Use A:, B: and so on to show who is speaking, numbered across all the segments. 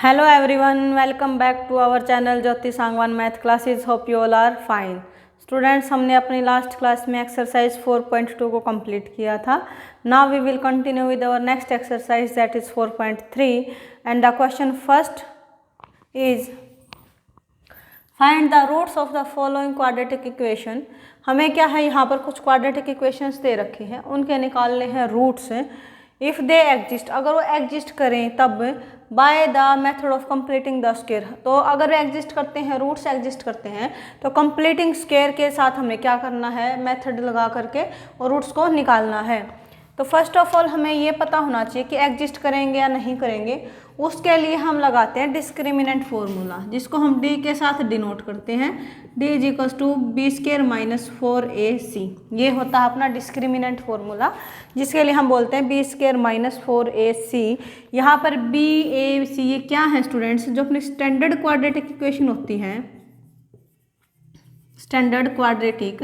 A: Hello everyone, welcome back to our channel Jyoti Sangwan math classes. Hope you all are fine. Students, हमने अपनी last class में exercise 4.2 को complete किया था. Now we will continue with our next exercise that is 4.3 and the question first is find the roots of the following quadratic equation. हमें क्या है, यहाँ पर कुछ क्वाड्रेटिक इक्वेशंस दे रखी हैं, उनके निकालने हैं रूट्स. इफ़ दे एग्जिस्ट, अगर वो एग्जिस्ट करें तब by the method of completing the square. तो अगर एग्जिस्ट करते हैं, रूट्स एग्जिस्ट करते हैं, तो कंप्लीटिंग स्क्वायर के साथ हमें क्या करना है, मेथड लगा करके और रूट्स को निकालना है. तो फर्स्ट ऑफ ऑल हमें ये पता होना चाहिए कि एग्जिस्ट करेंगे या नहीं करेंगे. उसके लिए हम लगाते हैं डिस्क्रिमिनेंट फॉर्मूला, जिसको हम डी के साथ डिनोट करते हैं. D is equals to b square minus 4ac. ये होता है अपना डिस्क्रिमिनेंट फॉर्मूला, जिसके लिए हम बोलते हैं बी स्क्वायर माइनस 4ac. यहाँ पर बी ए सी ये क्या है स्टूडेंट्स, जो अपनी स्टैंडर्ड क्वाड्रेटिक इक्वेशन होती है, स्टैंडर्ड क्वाड्रेटिक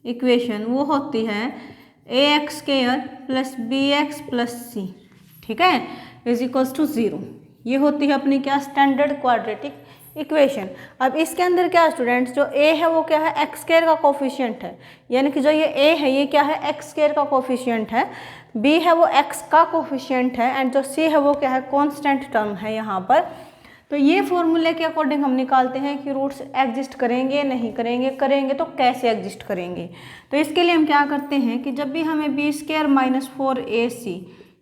A: इक्वेशन वो होती है A X square plus B X plus C, ठीक है, इज इक्वल्स टू 0. ये होती है अपनी क्या, स्टैंडर्ड क्वाड्रेटिक इक्वेशन. अब इसके अंदर क्या स्टूडेंट्स, जो ए है वो क्या है, एक्स स्क्वायर का कोफिशिएंट है, यानी कि जो ये ए है ये क्या है, एक्स स्क्वायर का कोफिशिएंट है. बी है वो एक्स का कोफिशिएंट है एंड जो सी है वो क्या है, कांस्टेंट टर्म है यहाँ पर. तो ये फॉर्मूले के अकॉर्डिंग हम निकालते हैं कि रूट्स एग्जिस्ट करेंगे नहीं करेंगे, करेंगे तो कैसे एग्जिस्ट करेंगे. तो इसके लिए हम क्या करते हैं कि जब भी हमें B square minus 4ac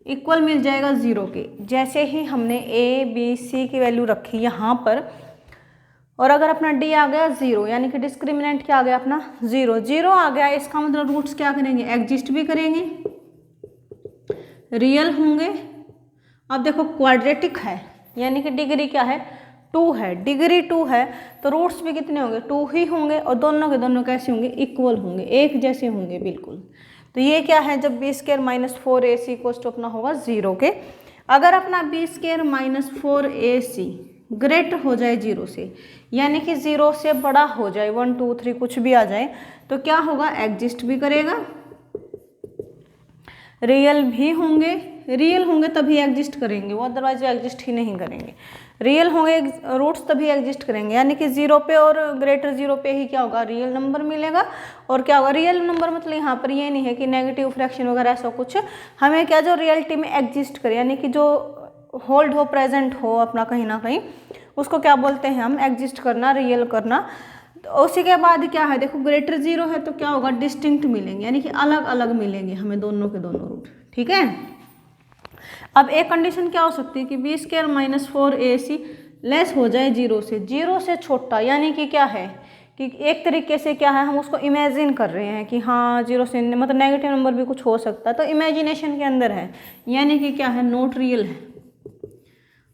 A: equal मिल जाएगा 0 के, जैसे ही हमने ए बी सी की वैल्यू रखी यहाँ पर, और अगर अपना डी आ गया 0, यानी कि डिस्क्रिमिनेंट क्या आ गया अपना 0, 0 आ गया, इसका मतलब रूट्स क्या करेंगे, एग्जिस्ट भी करेंगे, रियल होंगे. अब देखो क्वाड्रेटिक है, यानी कि डिग्री क्या है, 2 है, डिग्री 2 है, तो रूट्स भी कितने होंगे, 2 ही होंगे, और दोनों के दोनों कैसे होंगे, इक्वल होंगे, एक जैसे होंगे बिल्कुल. तो ये क्या है, जब b square minus 4ac equals to अपना होगा 0 के. अगर अपना B square minus 4ac greater हो जाए 0 से, यानी कि 0 से बड़ा हो जाए, 1 2 3 कुछ भी आ जाए, तो क्या होगा, एग्जिस्ट भी करेगा, रियल भी होंगे. रियल होंगे तभी एग्जिस्ट करेंगे, वो अदरवाइज वो एग्जिस्ट ही नहीं करेंगे. रियल होंगे रूट्स तभी एग्जिस्ट करेंगे, यानी कि 0 पे और ग्रेटर 0 पे ही क्या होगा, रियल नंबर मिलेगा. और क्या होगा, रियल नंबर मतलब यहाँ पर ये नहीं है कि नेगेटिव फ्रैक्शन वगैरह ऐसा कुछ, हमें क्या, जो रियलिटी में एग्जिस्ट करे, यानी कि जो होल्ड हो, प्रेजेंट हो अपना कहीं ना कहीं, उसको क्या बोलते हैं हम, एग्जिस्ट करना, रियल करना. तो उसी के बाद क्या है, देखो ग्रेटर 0 है तो क्या होगा, डिस्टिंक्ट मिलेंगे, यानी कि अलग अलग मिलेंगे हमें दोनों के दोनों रूट, ठीक है. अब एक कंडीशन क्या हो सकती है कि B square minus 4ac less हो जाए 0 से, 0 से छोटा, यानी कि क्या है कि एक तरीके से क्या है, हम उसको इमेजिन कर रहे हैं कि हाँ 0 से मतलब नेगेटिव नंबर भी कुछ हो सकता है, तो इमेजिनेशन के अंदर है, यानी कि क्या है, नॉट रियल है.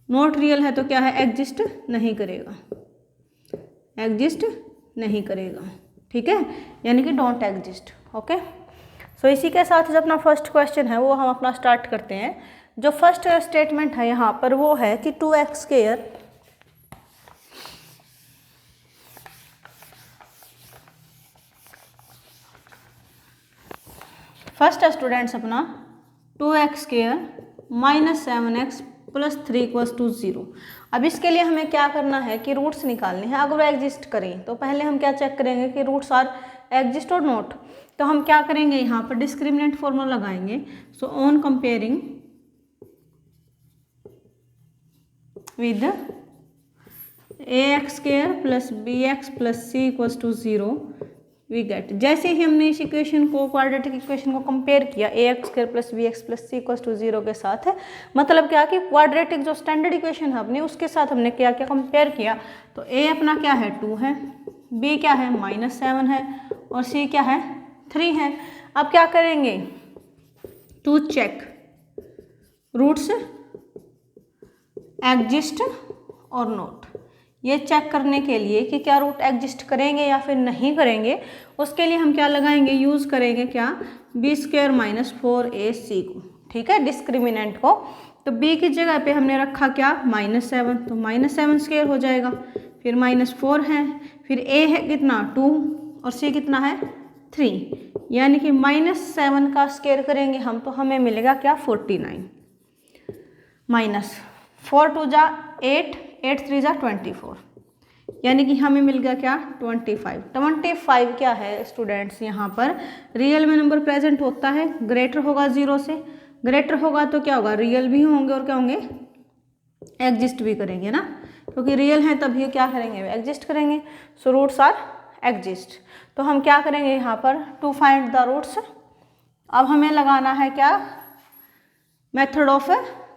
A: नॉट रियल है तो क्या है, एग्जिस्ट नहीं करेगा, एग्जिस्ट नहीं करेगा, ठीक है, यानी कि डोंट एग्जिस्ट. ओके, सो इसी के साथ जो अपना फर्स्ट क्वेश्चन है वो हम अपना स्टार्ट करते हैं. जो फर्स्ट स्टेटमेंट है यहाँ पर वो है कि 2x स्क्वायर फर्स्ट स्टूडेंट्स अपना 2x square minus 7x plus 3 equals to 0. अब इसके लिए हमें क्या करना है कि रूट्स निकालने हैं. अगर वो एग्जिस्ट करें तो पहले हम क्या चेक करेंगे कि रूट्स आर एग्जिस्ट और नॉट. तो हम क्या करेंगे, यहाँ पर डिस्क्रिमिनेंट फॉर्मूला लगाएंगे. So on comparing with ax square plus bx plus c equals to 0 we get. जैसे ही हमने इस इक्वेशन को, क्वाड्रेटिक इक्वेशन को कंपेयर किया ax square plus bx plus c equals to 0 के साथ, मतलब क्या कि क्वाड्रेटिक जो स्टैंडर्ड इक्वेशन है अपनी, उसके साथ हमने क्या क्या कंपेयर किया. तो a अपना क्या है, 2 है, b क्या है, -7 है, और c क्या है, 3 है. अब क्या करेंगे, टू चेक रूट्स एग्जिस्ट और नॉट, ये चेक करने के लिए कि क्या रूट एग्जिस्ट करेंगे या फिर नहीं करेंगे, उसके लिए हम क्या लगाएंगे, यूज़ करेंगे क्या, बी स्क्वायर माइनस 4ac को, ठीक है, डिस्क्रिमिनेंट को. तो b की जगह पे हमने रखा क्या, -7, तो -7 स्क्वायर हो जाएगा, फिर -4 है, फिर a है कितना 2 और c कितना है 3, यानी कि -7 का स्क्वायर करेंगे हम तो हमें मिलेगा क्या, 49, माइनस 4 2 जा 8, 8 3 जा 24, यानी कि हमें मिल गया क्या 25। 25 क्या है स्टूडेंट्स, यहाँ पर रियल में नंबर प्रेजेंट होता है, ग्रेटर होगा 0 से, ग्रेटर होगा तो क्या होगा, रियल भी होंगे और क्या होंगे, एग्जिस्ट भी करेंगे ना, क्योंकि रियल है तभी क्या करेंगे, एग्जिस्ट करेंगे। So roots are exist. तो हम क्या करेंगे यहाँ पर, टू फाइंड द रूट्स। अब हमें लगाना है क्या, method of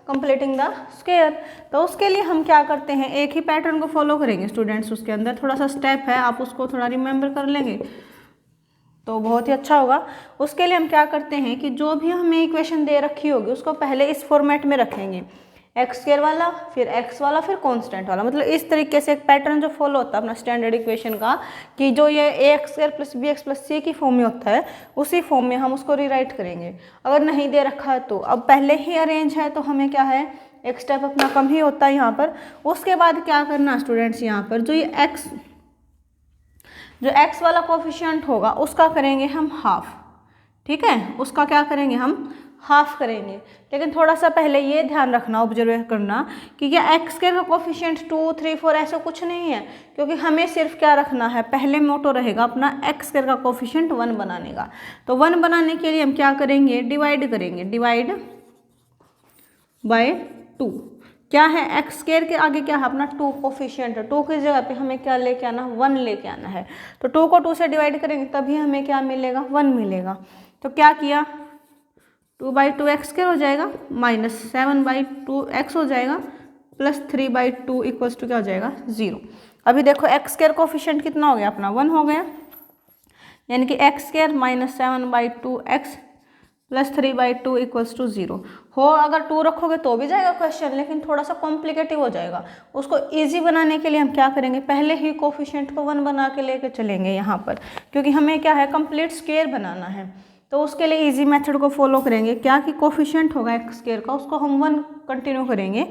A: completing the square. तो उसके लिए हम क्या करते हैं, एक ही पैटर्न को फॉलो करेंगे स्टूडेंट्स, उसके अंदर थोड़ा सा स्टेप है, आप उसको थोड़ा रिमेंबर कर लेंगे तो बहुत ही अच्छा होगा। उसके लिए हम क्या करते हैं कि जो भी हमें इक्वेशन दे रखी होगी उसको पहले इस फॉर्मेट में रखेंगे, एक्स स्क्वायर वाला, फिर एक्स वाला, फिर कांस्टेंट वाला, मतलब इस तरीके से एक पैटर्न जो फॉलो होता है अपना स्टैंडर्ड इक्वेशन का, कि जो ये A X square plus B X plus C की फॉर्म में होता है उसी फॉर्म में हम उसको रीराइट करेंगे। अगर नहीं दे रखा है तो, अब पहले ही अरेंज है तो हमें क्या है, एक स्टेप अपना कम ही होता है यहाँ पर। उसके बाद क्या करना स्टूडेंट्स, यहाँ पर जो ये एक्स वाला कोफिशिएंट होगा उसका करेंगे हम हाफ, ठीक है, उसका क्या करेंगे हम हाफ करेंगे। लेकिन थोड़ा सा पहले ये ध्यान रखना, ऑब्जर्व करना कि क्या एक्स स्क्वायर का कोफिशिएंट 2 3 4 ऐसा कुछ नहीं है, क्योंकि हमें सिर्फ क्या रखना है, पहले मोटो रहेगा अपना एक्स स्क्वायर का कोफिशिएंट 1 बनाने का। तो 1 बनाने के लिए हम क्या करेंगे, डिवाइड करेंगे, डिवाइड बाय 2। क्या है, एक्स स्क्वायर के आगे क्या है अपना 2 कोफिशिएंट है, 2 की जगह पे हमें क्या लेके आना, 1 लेके आना है। तो 2 को 2 से डिवाइड करेंगे तभी हमें क्या मिलेगा, 1 मिलेगा। तो क्या किया, 2/2 एक्स स्क्वायर हो जाएगा, माइनस 7/2 एक्स हो जाएगा, प्लस 3/2 इक्वल्स टू क्या हो जाएगा, 0। अभी देखो एक्स स्क्वायर कोफिशिएंट कितना हो गया अपना, 1 हो गया, यानी कि x square minus 7/2 x plus 3/2 equals to 0 हो। अगर 2 रखोगे तो भी जाएगा क्वेश्चन, लेकिन थोड़ा सा कॉम्प्लिकेटिव हो जाएगा। उसको इजी बनाने के लिए हम क्या करेंगे, पहले ही कोफिशिएंट को 1 बना के लेके चलेंगे यहाँ पर, क्योंकि हमें क्या है, कंप्लीट स्क्वायर बनाना है। तो उसके लिए इजी मेथड को फॉलो करेंगे, क्या कि कोफिशिएंट होगा एक्स स्क्वायर का उसको हम 1 कंटिन्यू करेंगे।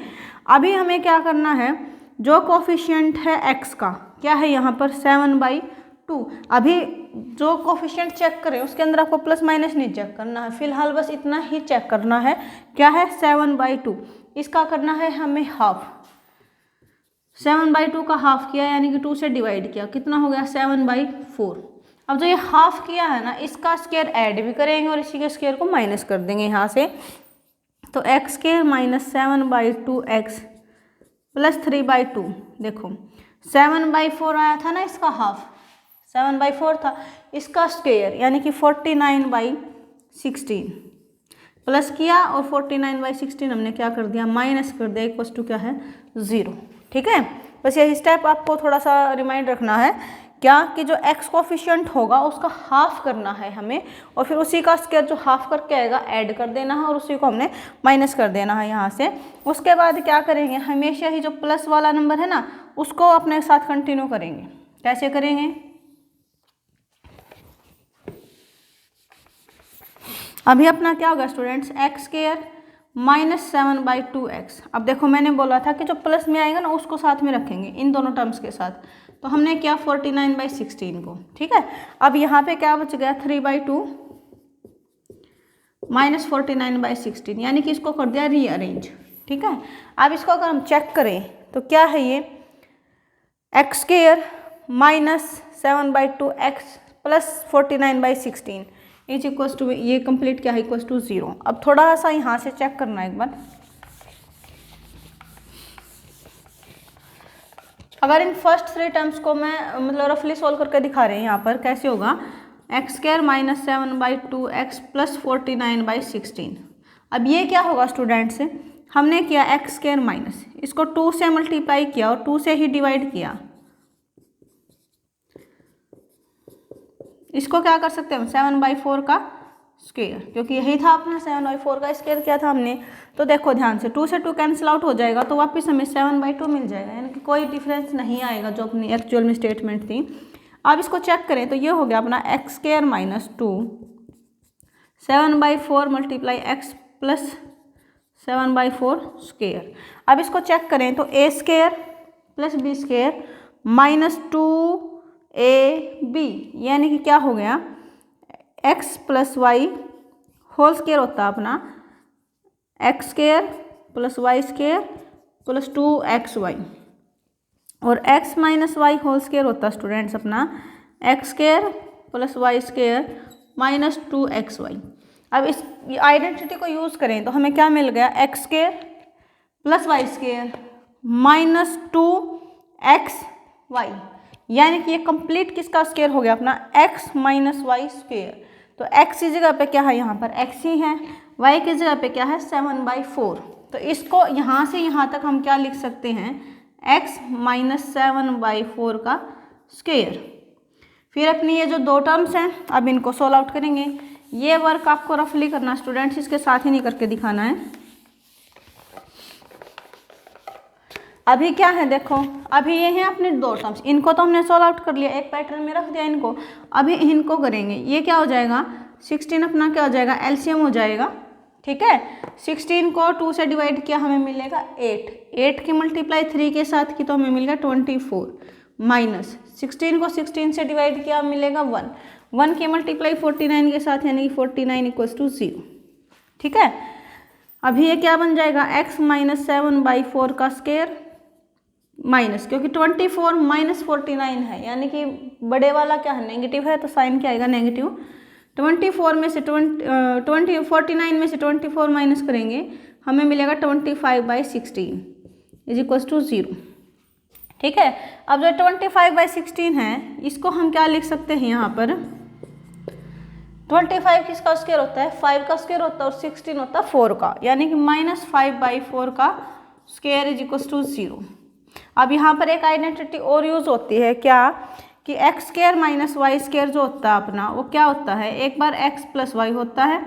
A: अभी हमें क्या करना है, जो कोफिशिएंट है एक्स का क्या है यहाँ पर 7/2। अभी जो कोफिशिएंट चेक करें उसके अंदर आपको प्लस माइनस नहीं चेक करना है, फिलहाल बस इतना ही चेक करना है, क्या है 7/2। इसका करना है हमें हाफ, 7/2 का हाफ किया यानी कि 2 से डिवाइड किया, कितना हो गया 7/4। अब जो ये हाफ किया है ना, इसका स्क्वायर ऐड भी करेंगे और इसी के स्क्वायर को माइनस कर देंगे यहाँ से। तो x square minus 7/2 x plus 3/2, देखो 7/4 आया था ना, इसका हाफ 7/4 था, इसका स्क्वायर यानी कि 49/16 प्लस किया, और 49/16 हमने क्या कर दिया, माइनस कर दिया, इक्वल्स टू क्या है 0। ठीक है, बस यही स्टेप आपको थोड़ा सा रिमाइंड रखना है, क्या कि जो एक्स कोफिशिएंट होगा उसका हाफ करना है हमें, और फिर उसी का स्क्वायर जो हाफ करके आएगा ऐड कर देना है, और उसी को हमने माइनस कर देना है यहाँ से। उसके बाद क्या करेंगे, हमेशा ही जो प्लस वाला नंबर है ना उसको अपने साथ कंटिन्यू करेंगे। कैसे करेंगे, अभी अपना क्या होगा students, x square minus 7/2 x. अब देखो मैंने बोला था कि जो प्लस में आएगा ना उसको साथ में रखेंगे इन दोनों टर्म्स के साथ, तो हमने किया 49/16 को। ठीक है, अब यहाँ पे क्या बच गया 3/2 माइनस 49/16, यानी कि इसको कर दिया रीअरेंज। ठीक है, अब इसको अगर हम चेक करें तो क्या है ये, x square minus 7/2 x plus 49/16 is equals to, ये कंप्लीट क्या है, इक्वल्स टू 0। अब थोड़ा सा यहाँ से चेक करना एक बार, अगर इन फर्स्ट 3 टर्म्स को मैं मतलब रफली सोल्व करके दिखा रहे हैं यहाँ पर, कैसे होगा, x square minus 7/2 x plus 49/16। अब ये क्या होगा स्टूडेंट्स, हमने किया एक्स स्क्वायर माइनस, इसको 2 से मल्टीप्लाई किया और 2 से ही डिवाइड किया, इसको क्या कर सकते हैं हम 7/4 का स्क्वायर, क्योंकि यही था अपना 7/4 का स्क्वायर किया था हमने। तो देखो ध्यान से 2 से 2 कैंसिल आउट हो जाएगा, तो वापस हमें 7/2 मिल जाएगा, यानी कि कोई डिफरेंस नहीं आएगा जो अपनी एक्चुअल में स्टेटमेंट थी। अब इसको चेक करें तो ये हो गया अपना X square minus 2 7/4 multiply X plus 7/4 square. अब इसको चेक करें तो A square plus B square minus 2ab, यानी कि क्या हो गया, X plus Y whole square होता है अपना X square plus Y square plus 2xy, और x minus Y whole square होता है स्टूडेंट्स अपना X square plus Y square minus 2xy। अब इस आइडेंटिटी को यूज़ करें तो हमें क्या मिल गया, x square plus Y square minus 2xy, यानी कि ये कंप्लीट किसका स्क्वायर हो गया अपना x माइनस वाई स्क्वायर। तो x की जगह पे क्या है, यहाँ पर x ही है, y की जगह पे क्या है 7/4। तो इसको यहाँ से यहाँ तक हम क्या लिख सकते हैं, x माइनस 7/4 का स्क्वायर। फिर अपनी ये जो दो टर्म्स हैं अब इनको सोल्व आउट करेंगे। ये वर्क आपको रफली करना स्टूडेंट्स, इसके साथ ही नहीं करके दिखाना है। अभी क्या है देखो, अभी ये हैं अपने दो टर्म्स, इनको तो हमने सोल्व आउट कर लिया, एक पैटर्न में रख दिया इनको। अभी इनको करेंगे, ये क्या हो जाएगा 16 अपना क्या हो जाएगा एलसीएम हो जाएगा, ठीक है। 16 को 2 से डिवाइड किया हमें मिलेगा 8 की मल्टीप्लाई 3 के साथ की तो हमें मिलेगा 24, माइनस 16 को 16 से डिवाइड किया मिलेगा 1 की मल्टीप्लाई 49 के साथ यानी कि 49 इक्वल्स टू 0, ठीक है। अभी ये क्या बन जाएगा x माइनस 7/4 का स्क्वायर माइनस, क्योंकि 24 माइनस 49 है यानी कि बड़े वाला क्या है नेगेटिव है, तो साइन क्या आएगा नेगेटिव। 24 में से 49 में से 24 माइनस करेंगे हमें मिलेगा 25/16 इज इक्वल्स टू 0, ठीक है। अब जो 25/16 है इसको हम क्या लिख सकते हैं, यहाँ पर 25 किसका स्क्वायर होता है 5 का स्क्वायर होता है और 16 होता है 4 का, यानी कि -5/4 का स्क्वायर इज इक्वल्स टू 0। अब यहाँ पर एक आइडेंटिटी और यूज होती है क्या, कि x square minus y square जो होता है अपना वो क्या होता है, एक बार x प्लस वाई होता है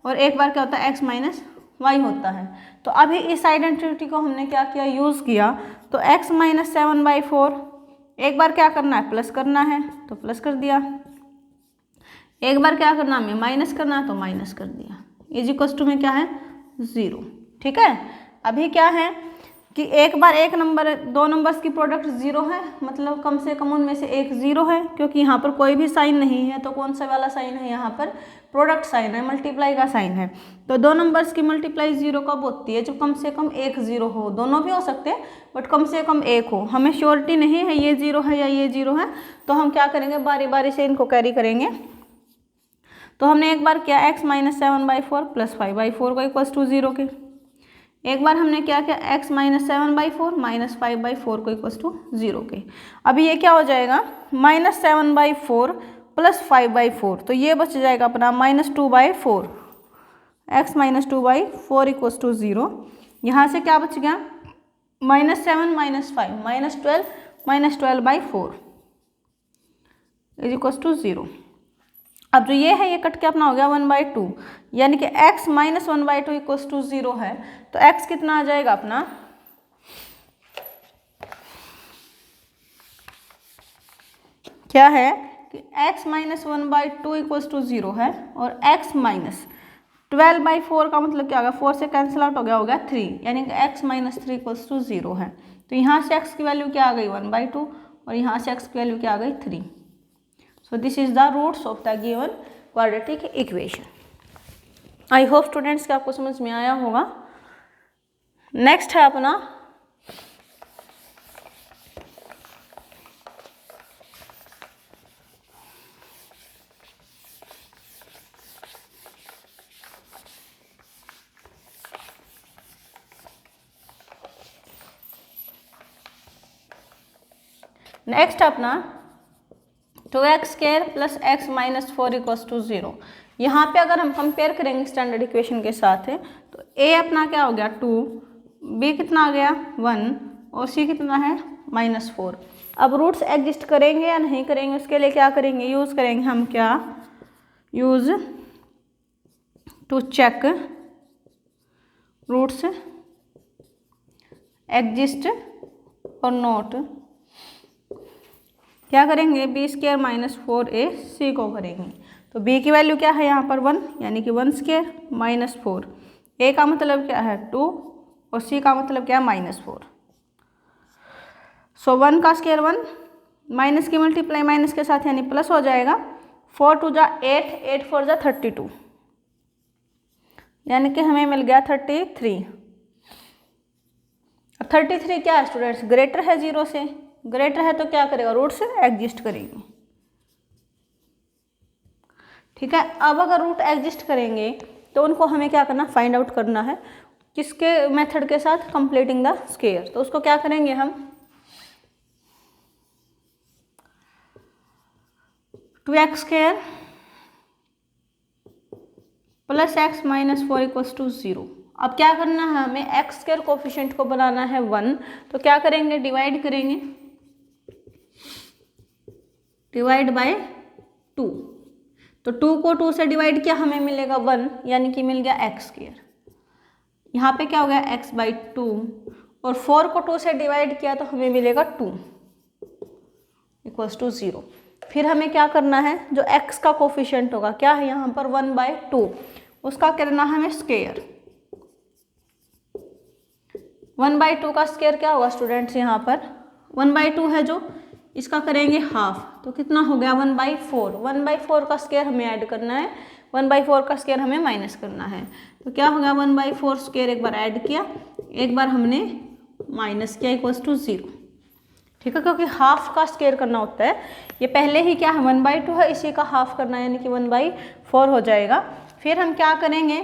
A: और एक बार क्या होता है x माइनस वाई होता है। तो अभी इस आइडेंटिटी को हमने क्या किया यूज़ किया, तो x माइनस 7/4 एक बार क्या करना है प्लस करना है तो प्लस कर दिया, एक बार क्या करना हमें माइनस करना है तो माइनस कर दिया, इज इक्वल्स टू में क्या है 0, ठीक है। अभी क्या है कि एक बार एक नंबर दो नंबर्स की प्रोडक्ट 0 है, मतलब कम से कम उनमें से एक 0 है, क्योंकि यहाँ पर कोई भी साइन नहीं है। तो कौन सा वाला साइन है, यहाँ पर प्रोडक्ट साइन है, मल्टीप्लाई का साइन है। तो दो नंबर्स की मल्टीप्लाई 0 कब होती है, जब कम से कम एक 0 हो, दोनों भी हो सकते हैं बट कम से कम एक हो। हमें श्योरिटी नहीं है ये 0 है या ये 0 है, तो हम क्या करेंगे बारी बारी से इनको कैरी करेंगे। तो हमने एक बार किया x माइनस 7/4 प्लस 5/4 को इक्वल्स टू 0 के, एक बार हमने क्या किया x माइनस 7/4 माइनस 5/4 को इक्वल्स टू 0 के। अभी ये क्या हो जाएगा -7/4 प्लस 5/4, तो ये बच जाएगा अपना -2/4, x माइनस 2/4 इक्वल्स टू 0। यहाँ से क्या बच गया -7 माइनस 5 -12 इज इक्वल्स टू 0। अब जो ये है ये कट के अपना हो गया 1/2, यानी कि x माइनस 1/2 इक्वल्स टू 0 है। तो x कितना आ जाएगा अपना, क्या है कि x माइनस 1/2 इक्वल्स टू 0 है, और x माइनस 12/4 का मतलब क्या होगा, 4 से कैंसिल आउट हो गया 3, यानी कि x माइनस 3 इक्वल्स टू 0 है। तो यहाँ से x की वैल्यू क्या आ गई 1/2 और यहाँ से x की वैल्यू क्या आ गई 3। So this is the roots of the given quadratic equation. I hope students कि आपको समझ में आया होगा। नेक्स्ट है अपना अपना 2x square plus x minus 4 equals to 0। यहाँ पे अगर हम कंपेयर करेंगे स्टैंडर्ड इक्वेशन के साथ है तो a अपना क्या हो गया 2, b कितना आ गया 1 और c कितना है -4। अब रूट्स एग्जिस्ट करेंगे या नहीं करेंगे, उसके लिए क्या करेंगे यूज़ करेंगे हम क्या, use to check roots exist और नॉट, क्या करेंगे बी स्क्वायर माइनस 4ac को करेंगे। तो b की वैल्यू क्या है यहाँ पर 1, यानी कि 1 स्क्वायर माइनस 4, a का मतलब क्या है 2 और c का मतलब क्या है -4। सो 1 का स्क्वायर 1, माइनस की मल्टीप्लाई माइनस के साथ यानी प्लस हो जाएगा, 4 2 जा 8, 8 4 जा 32, यानी कि हमें मिल गया 33। 33 क्या है स्टूडेंट्स, ग्रेटर है 0 से, ग्रेटर है तो क्या करेगा, रूट से एग्जिस्ट करेंगे। ठीक है, अब अगर रूट एग्जिस्ट करेंगे तो उनको हमें क्या करना, फाइंड आउट करना है, किसके मेथड के साथ, कंप्लीटिंग द स्क्वायर। तो उसको क्या करेंगे हम, 2x square plus x minus 4 equals to 0। अब क्या करना है हमें, एक्स स्क्वायर कोफिशिएंट को बनाना है 1, तो क्या करेंगे, डिवाइड करेंगे, डिवाइड बाय 2। तो 2 को 2 से डिवाइड किया, हमें मिलेगा 1, यानी कि मिल गया एक्स स्क्वायर। यहाँ पे क्या हो गया, x बाई 2, और 4 को 2 से डिवाइड किया तो हमें मिलेगा 2 इक्वल्स टू 0। फिर हमें क्या करना है, जो x का कोफिशिएंट होगा, क्या है यहाँ पर 1/2, उसका करना है हमें स्क्वायर। 1/2 का स्क्वायर क्या होगा स्टूडेंट्स, यहाँ पर 1/2 है जो, इसका करेंगे हाफ, तो कितना हो गया 1/4। 1/4 का स्क्वायर हमें ऐड करना है, 1/4 का स्क्वायर हमें माइनस करना है। तो क्या हो गया 1/4 स्क्वायर, एक बार ऐड किया, एक बार हमने माइनस किया, इक्वल्स टू 0। ठीक है, क्योंकि हाफ का स्क्वायर करना होता है, ये पहले ही क्या है 1/2 है, इसी का हाफ करना है, यानी कि 1/4 हो जाएगा। फिर हम क्या करेंगे,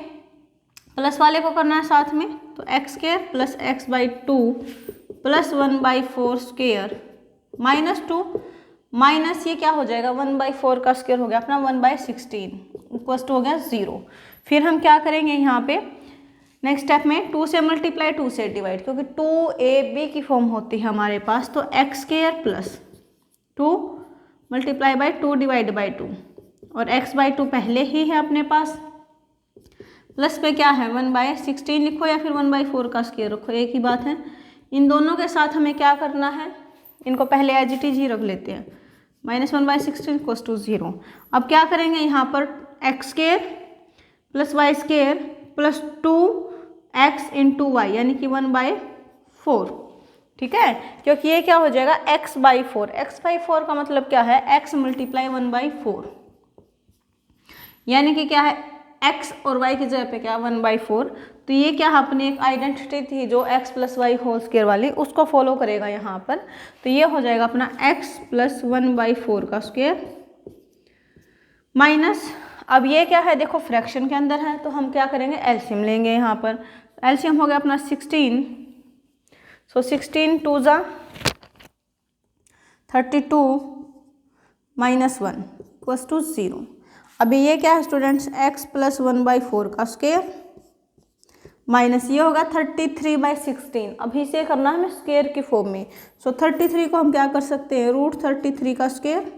A: प्लस वाले को करना है साथ में, तो x square plus x by 2 plus 1/4 square minus 2, minus ये क्या हो जाएगा 1/4 का स्क्वायर हो गया अपना 1/16 इक्वल्स टू हो गया 0। फिर हम क्या करेंगे यहाँ पे नेक्स्ट स्टेप में, 2 से मल्टीप्लाई 2 से डिवाइड, क्योंकि 2ab की फॉर्म होती है हमारे पास, तो x square plus 2 multiply by 2 divide by 2, और x बाई 2 पहले ही है अपने पास, प्लस पे क्या है 1/16 लिखो या फिर 1/4 का स्क्वायर रखो, एक ही बात है। इन दोनों के साथ हमें क्या करना है, इनको पहले एज इट इज ही रख लेते हैं, -1/16 इक्वल्स टू 0। अब क्या करेंगे यहाँ पर, x square plus Y square plus 2x into y, यानी कि 1/4। ठीक है, क्योंकि ये क्या हो जाएगा x/4, x/4 का मतलब क्या है, x मल्टीप्लाई 1/4, यानी कि क्या है x और y की जगह पे क्या 1/4। तो ये क्या अपनी एक आइडेंटिटी थी जो x plus Y whole square वाली, उसको फॉलो करेगा यहाँ पर। तो ये हो जाएगा अपना x प्लस 1/4 का स्क्वायर माइनस, अब ये क्या है देखो फ्रैक्शन के अंदर है, तो हम क्या करेंगे एलसीएम लेंगे यहाँ पर। एलसीएम हो गया अपना 16, सो 16 2 जा 32 माइनस 1 इक्वल्स टू 0। अभी ये क्या है स्टूडेंट्स, x प्लस 1/4 का स्क्वायर माइनस ये होगा 33/16। अभी इसे करना है हमें स्क्वायर की फॉर्म में, सो 33 को हम क्या कर सकते हैं, √33 का स्क्वायर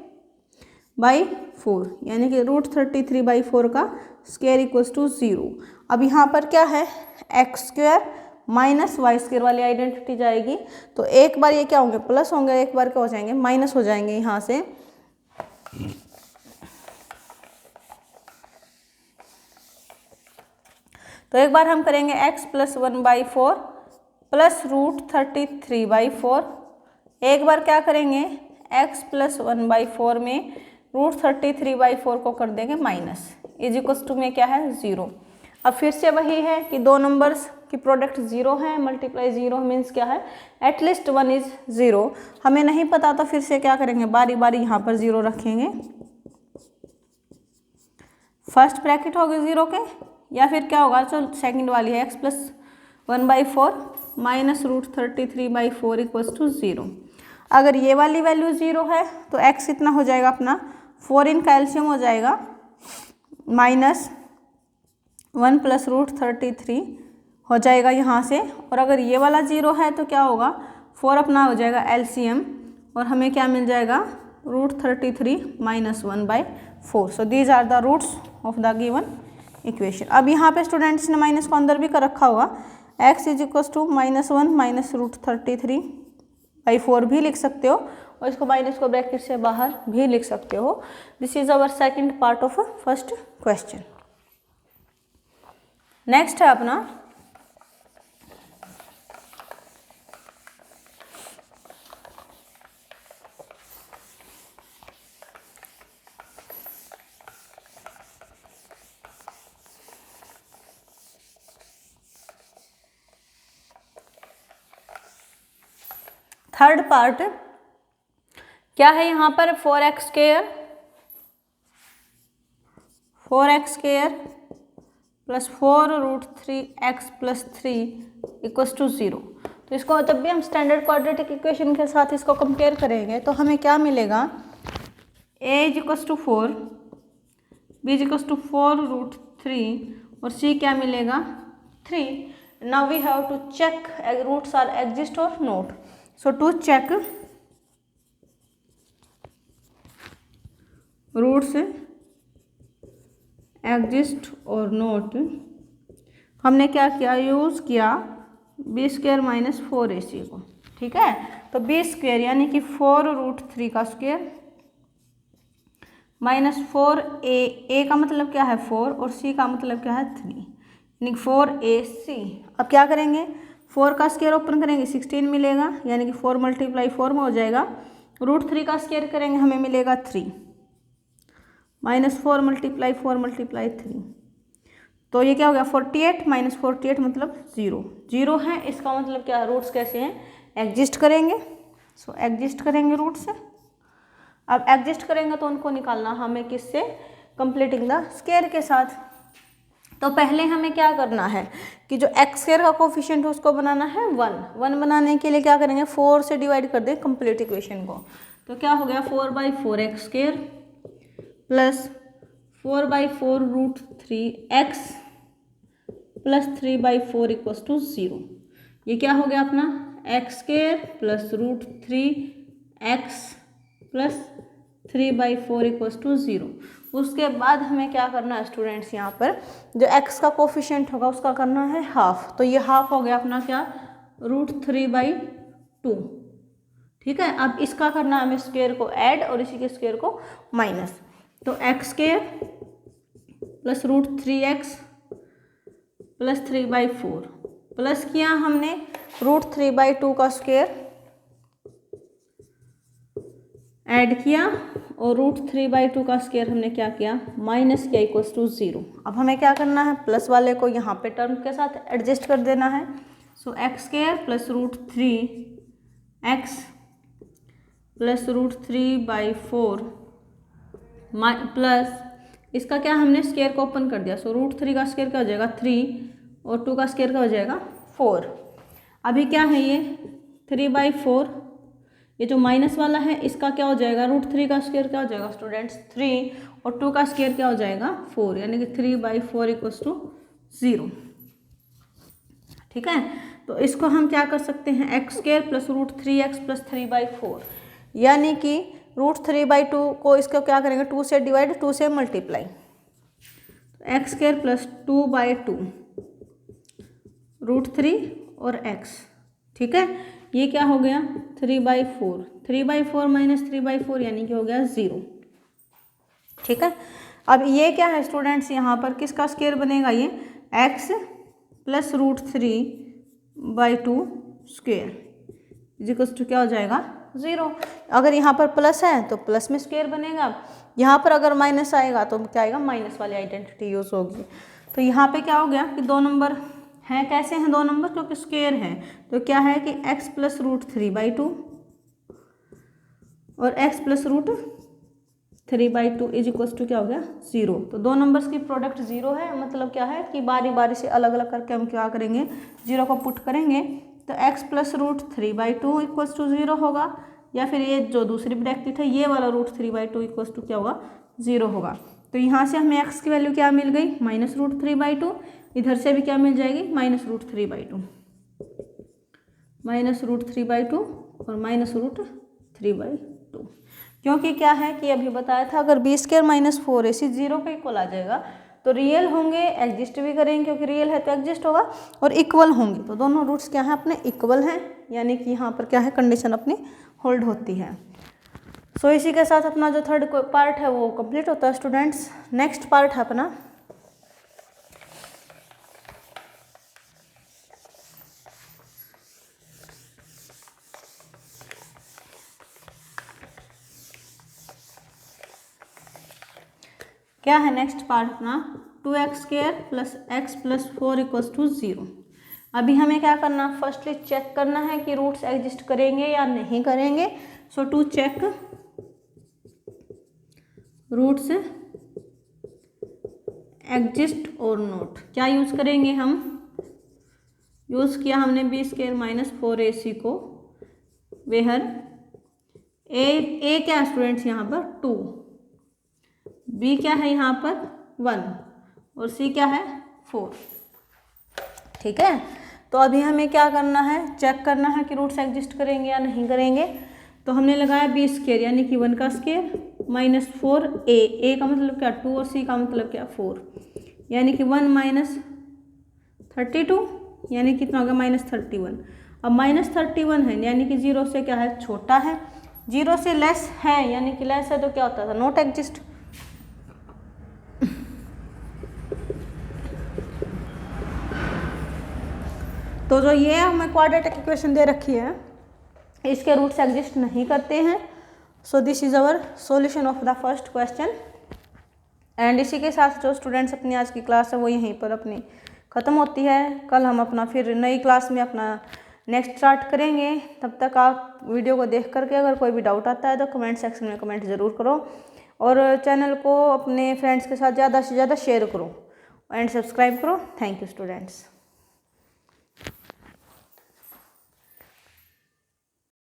A: बाई 4, यानी कि √33/4 का स्क्वायर इक्वल्स टू 0। अब यहाँ पर क्या है x square minus y square वाली आइडेंटिटी जाएगी, तो एक बार ये क्या होंगे प्लस होंगे, एक बार क्या हो जाएंगे माइनस हो जाएंगे यहाँ से। तो एक बार हम करेंगे x प्लस 1/4 प्लस √33/4, एक बार क्या करेंगे x प्लस 1/4 में √33/4 को कर देंगे माइनस, इज इक्वल्स टू में क्या है 0। अब फिर से वही है कि दो नंबर्स की प्रोडक्ट 0 है, मल्टीप्लाई 0 मीन्स क्या है एटलीस्ट 1 इज 0। हमें नहीं पता तो फिर से क्या करेंगे, बारी बारी यहाँ पर 0 रखेंगे, फर्स्ट ब्रैकेट होगी 0 के, या फिर क्या होगा जो सेकंड वाली है x plus 1/4 minus √33/4 equals to 0। अगर ये वाली वैल्यू 0 है तो x कितना हो जाएगा अपना 4 इन कैल्शियम हो जाएगा माइनस 1 प्लस √33 हो जाएगा यहाँ से, और अगर ये वाला 0 है तो क्या होगा 4 अपना हो जाएगा एलसीएम, और हमें क्या मिल जाएगा √33 minus 1/4। So these are the roots of the given equation. अब यहाँ पे स्टूडेंट्स ने माइनस को अंदर भी कर रखा होगा, x is equals to -1 minus √33/4 भी लिख सकते हो, और इसको माइनस को ब्रैकेट से बाहर भी लिख सकते हो। This is our second part of first question. Next है अपना थर्ड पार्ट क्या है यहाँ पर, 4x square plus 4√3x plus 3 equals to 0। तो इसको जब भी हम स्टैंडर्ड क्वाड्रेटिक इक्वेशन के साथ इसको कंपेयर करेंगे तो हमें क्या मिलेगा, a is equals to 4, b is equals to 4√3 और c क्या मिलेगा 3। Now we have to check roots are exist और not. So to check roots exist और नोट, हमने क्या किया, यूज़ किया बी स्क्वायर माइनस 4ac को। ठीक है, तो बी स्क्वायर यानी कि 4√3 का स्क्वायर माइनस 4a का मतलब क्या है 4 और c का मतलब क्या है 3, यानी 4ac। अब क्या करेंगे, 4 का स्क्वायर ओपन करेंगे 16 मिलेगा, यानी कि 4 × 4 में हो जाएगा। √3 का स्क्वायर करेंगे हमें मिलेगा 3, माइनस 4 × 4 × 3, तो ये क्या हो गया 48 माइनस 48 मतलब 0 है। इसका मतलब क्या, रूट्स कैसे हैं, एग्जिस्ट करेंगे। सो एग्जिस्ट करेंगे रूट से। अब एग्जिस्ट करेंगे तो उनको निकालना हमें किससे, कंप्लीटिंग द स्क्वायर के साथ। तो पहले हमें क्या करना है कि जो एक्स स्क्वायर का कोफिशिएंट है उसको बनाना है 1 बनाने के लिए क्या करेंगे, 4 से डिवाइड कर दें कंप्लीट इक्वेशन को। तो क्या हो गया 4/4x² plus 4/4√3x plus 3/4 equals to 0। ये क्या हो गया अपना x² plus √3x plus 3/4 equals to 0। उसके बाद हमें क्या करना है स्टूडेंट्स, यहाँ पर जो x का कोफिशिएंट होगा उसका करना है हाफ। तो ये हाफ हो गया अपना क्या, √3/2। ठीक है, अब इसका करना है हमें स्क्वायर को ऐड और इसी के स्क्वायर को माइनस। तो x² plus √3x plus 3/4 plus किया हमने √3/2 का स्क्वायर ऐड किया और √3/2 का स्क्वायर हमने क्या किया, माइनस किया इक्वल्स टू 0। अब हमें क्या करना है, प्लस वाले को यहाँ पे टर्म के साथ एडजस्ट कर देना है। सो x² plus √3x plus √3/4 plus इसका क्या, हमने स्क्वायर को ओपन कर दिया। सो √3 का स्क्वायर क्या हो जाएगा 3 और 2 का स्क्वायर क्या हो जाएगा 4। अभी क्या है ये 3/4, ये जो माइनस वाला है इसका क्या हो जाएगा, √3 का स्क्वायर क्या हो जाएगा स्टूडेंट्स 3 और 2 का स्क्वायर क्या हो जाएगा 4, यानी कि 3/4 इक्वल्स टू 0। ठीक है, तो इसको हम क्या कर सकते हैं, x² प्लस √3x प्लस 3/4, यानी कि √3/2 को इसको क्या करेंगे 2 से डिवाइड 2 से मल्टीप्लाई, x² प्लस 2/2 √3 और x। ठीक है, ये क्या हो गया 3/4 माइनस 3/4 यानी कि हो गया 0। ठीक है, अब ये क्या है स्टूडेंट्स, यहाँ पर किसका स्क्वायर बनेगा, ये x plus √3/2 square equals to क्या हो जाएगा 0। अगर यहाँ पर प्लस है तो प्लस में स्क्वायर बनेगा, यहाँ पर अगर माइनस आएगा तो क्या आएगा, माइनस वाली आइडेंटिटी यूज होगी। तो यहाँ पे क्या हो गया कि 2 नंबर हैं, कैसे हैं 2 नंबर, क्योंकि स्क्वायर है। तो क्या है कि x प्लस √3/2 और x plus √3/2 is equals to क्या हो गया 0। तो 2 नंबर्स की प्रोडक्ट 0 है, मतलब क्या है कि बारी बारी से अलग अलग करके हम क्या करेंगे 0 को पुट करेंगे। तो x प्लस √3/2 इक्वल्स टू 0 होगा, या फिर ये जो दूसरी ब्रैकेट है ये वाला √3/2 इक्वल्स टू क्या होगा 0 होगा। तो यहाँ से हमें x की वैल्यू क्या मिल गई, माइनस √3/2, इधर से भी क्या मिल जाएगी माइनस √3/2, माइनस √3/2 और माइनस √3/2, क्योंकि क्या है कि अभी बताया था अगर b² माइनस 4ac 0 के इक्वल आ जाएगा तो रियल होंगे, एग्जिस्ट भी करेंगे, क्योंकि रियल है तो एग्जिस्ट होगा, और इक्वल होंगे तो दोनों रूट्स क्या है अपने इक्वल हैं, यानी कि यहाँ पर क्या है कंडीशन अपनी होल्ड होती है। सो इसी के साथ अपना जो थर्ड पार्ट है वो कंप्लीट होता है स्टूडेंट्स। नेक्स्ट पार्ट है अपना क्या है, नेक्स्ट पार्ट अपना 2x² plus x plus 4 equals to 0। अभी हमें क्या करना, फर्स्टली चेक करना है कि रूट्स एग्जिस्ट करेंगे या नहीं करेंगे। सो टू चेक रूट्स एग्जिस्ट और नॉट, क्या यूज़ करेंगे हम, यूज़ किया हमने b² - 4ac को, वेहर ए क्या है स्टूडेंट्स यहाँ पर 2, b क्या है यहाँ पर 1 और c क्या है 4। ठीक है, तो अभी हमें क्या करना है, चेक करना है कि रूट्स एग्जिस्ट करेंगे या नहीं करेंगे। तो हमने लगाया b² यानी कि 1 का स्क्वायर -4a, a का मतलब क्या 2 और c का मतलब क्या 4, यानी कि 1 - 32 यानी कितना हो गया -31। अब -31 है यानी कि 0 से क्या है, छोटा है, 0 से लेस है यानी कि लेस है तो क्या होता था, नॉट एग्जिस्ट। तो जो ये हमें क्वाड्रेटिक इक्वेशन दे रखी है इसके रूट्स एग्जिस्ट नहीं करते हैं। So this is our solution of the first question. And इसी के साथ जो स्टूडेंट्स अपनी आज की क्लास है वो यहीं पर अपनी ख़त्म होती है। कल हम अपना फिर नई क्लास में अपना नेक्स्ट स्टार्ट करेंगे। तब तक आप वीडियो को देख करके अगर कोई भी डाउट आता है तो कमेंट सेक्शन में कमेंट ज़रूर करो और चैनल को अपने फ्रेंड्स के साथ ज़्यादा से ज़्यादा शेयर करो एंड सब्सक्राइब करो। Thank you students.